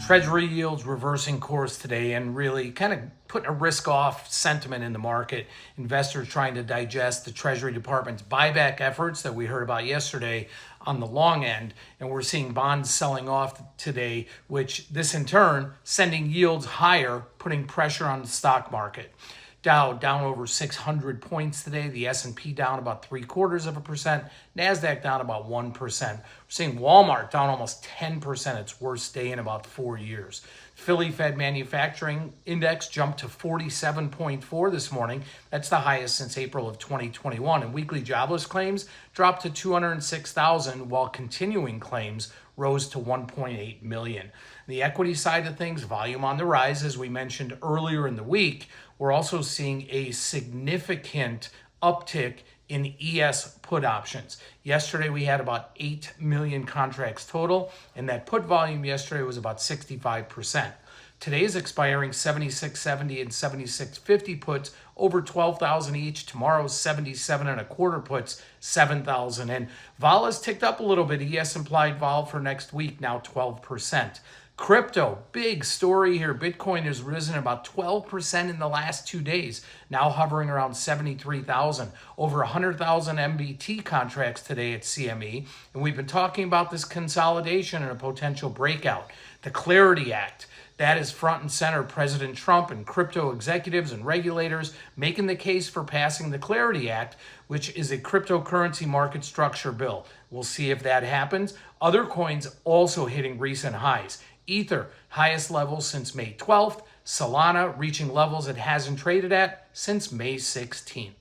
Treasury yields reversing course today and really kind of putting a risk-off sentiment in the market. Investors trying to digest the Treasury Department's buyback efforts that we heard about yesterday on the long end. And we're seeing bonds selling off today, which this in turn sending yields higher, putting pressure on the stock market. Dow down over 600 points today. The S&P down about 0.75%. Nasdaq down about 1%. We're seeing Walmart down almost 10%. Its worst day in about 4 years. Philly Fed Manufacturing Index jumped to 47.4 this morning. That's the highest since April of 2021. And weekly jobless claims dropped to 206,000, while continuing claims rose to 1.8 million. The equity side of things, volume on the rise, as we mentioned earlier in the week. We're also seeing a significant uptick in ES put options. Yesterday, we had about 8 million contracts total, and that put volume yesterday was about 65%. Today's expiring 7670 and 7650 puts over 12,000 each. Tomorrow's 77 and a quarter puts 7,000. And vol has ticked up a little bit. ES implied vol for next week now 12%. Crypto, big story here. Bitcoin has risen about 12% in the last 2 days, now hovering around 73,000. Over 100,000 MBT contracts today at CME. And we've been talking about this consolidation and a potential breakout. The Clarity Act. That is front and center. President Trump and crypto executives and regulators making the case for passing the Clarity Act, which is a cryptocurrency market structure bill. We'll see if that happens. Other coins also hitting recent highs. Ether, highest levels since May 12th. Solana reaching levels it hasn't traded at since May 16th.